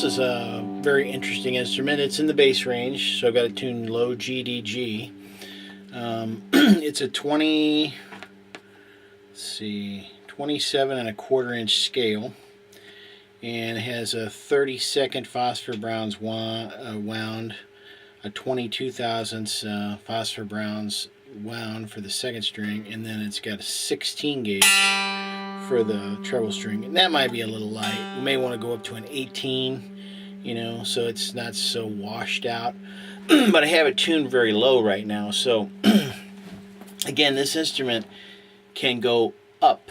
is a very interesting instrument. It's in the bass range, so I've got it tuned low GDG. It's a 27 and a quarter inch scale, and it has a 30-second phosphor bronze wound, a 22 thousandths phosphor bronze wound for the second string, and then it's got a 16 gauge for the treble string, and that might be a little light. We may want to go up to an 18, so it's not so washed out. But I have it tuned very low right now, so again, this instrument can go up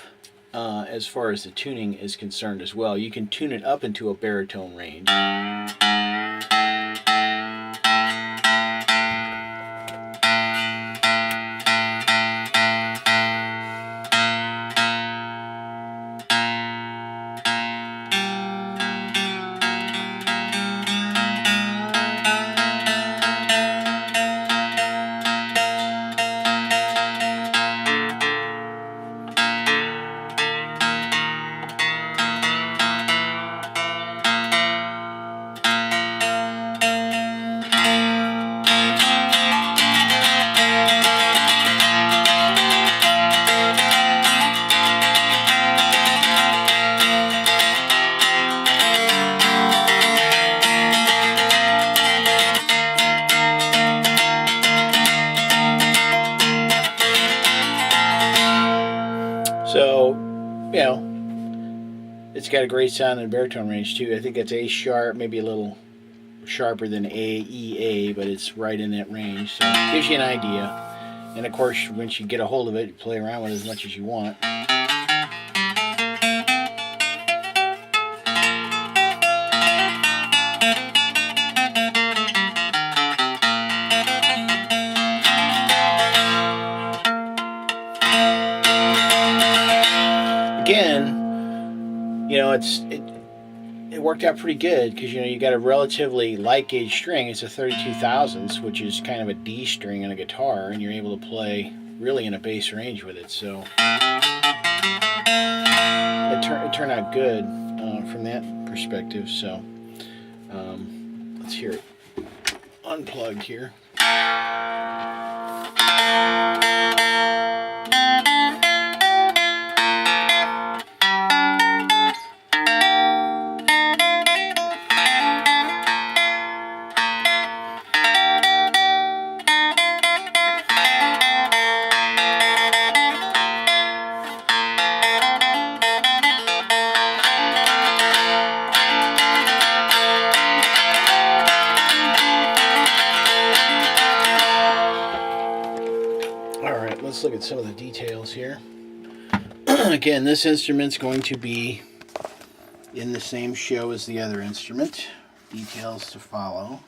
as far as the tuning is concerned as well. You can tune it up into a baritone range. So, it's got a great sound in the baritone range too. I think it's A sharp, maybe a little sharper than A, but it's right in that range. So it gives you an idea. And of course, once you get a hold of it, you play around with it as much as you want. Again, it worked out pretty good because you got a relatively light gauge string. It's a 32 thousandths, which is kind of a D string on a guitar, and you're able to play really in a bass range with it. So it turned out good from that perspective. So let's hear it unplugged here. Let's look at some of the details here. Again, this instrument's going to be in the same show as the other instrument. Details to follow.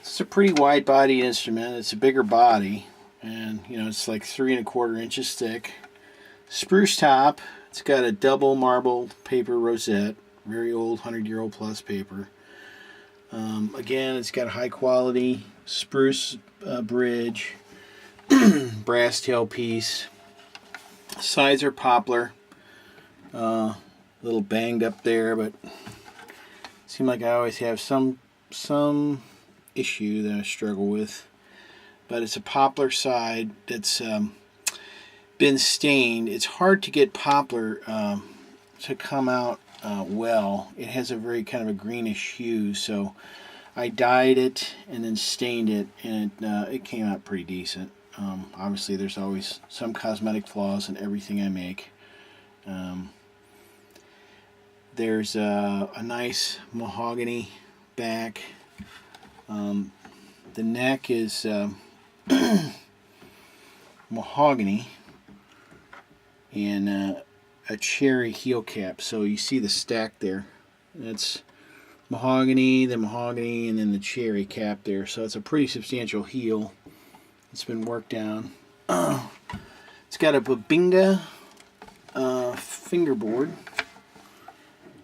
It's a pretty wide body instrument. It's a bigger body, and it's like 3 1/4 inches thick. Spruce top. It's got a double marble paper rosette, very old, 100-year-old plus paper. Again, it's got a high quality spruce bridge. Brass tailpiece. Sides are poplar. A little banged up there, but it seems like I always have some issue that I struggle with. But it's a poplar side that's been stained. It's hard to get poplar to come out well. It has a very kind of a greenish hue, so I dyed it and then stained it, and it came out pretty decent. Obviously, there's always some cosmetic flaws in everything I make. There's a nice mahogany back. The neck is mahogany and a cherry heel cap. So you see the stack there. That's mahogany, the mahogany, and then the cherry cap there. So it's a pretty substantial heel. It's been worked down. It's got a Babinga fingerboard,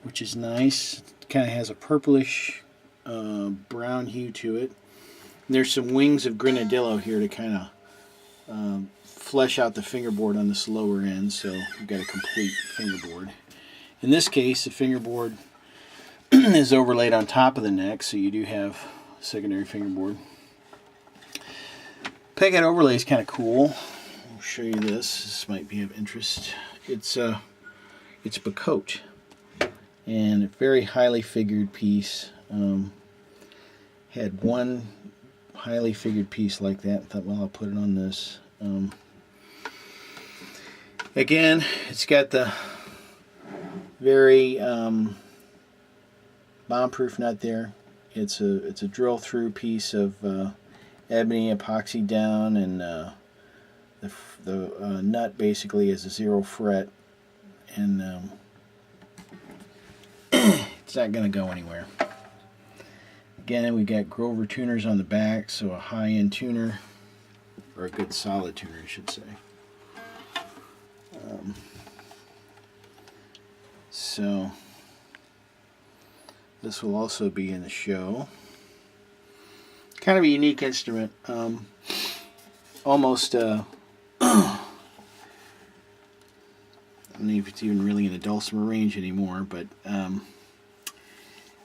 which is nice. It kind of has a purplish brown hue to it. And there's some wings of grenadillo here to kind of flesh out the fingerboard on this lower end, so you've got a complete fingerboard. In this case, the fingerboard is overlaid on top of the neck, so you do have a secondary fingerboard. Peghead overlay is kind of cool. I'll show you this. This might be of interest. It's Bacote, and a very highly figured piece. Had one highly figured piece like that. Thought, well, I'll put it on this. Again, it's got the very bomb-proof nut there. It's a drill-through piece of ebony epoxy down, and the nut basically is a 0 fret, and it's not going to go anywhere. Again, we got Grover tuners on the back, so a high-end tuner, or a good solid tuner, I should say. So this will also be in the show. Kind of a unique instrument. Almost I don't know if it's even really in the dulcimer range anymore, but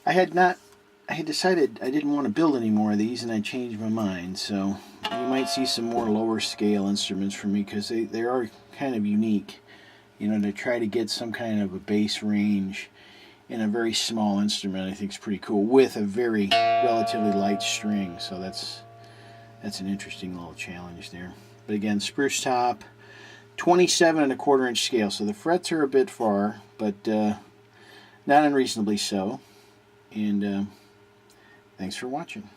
I had decided I didn't want to build any more of these, and I changed my mind. So you might see some more lower scale instruments from me, because they are kind of unique. You know, to try to get some kind of a bass range in a very small instrument, I think is pretty cool, with a very relatively light string. So that's an interesting little challenge there. But again, spruce top, 27¼ inch scale. So the frets are a bit far, but not unreasonably so. And thanks for watching.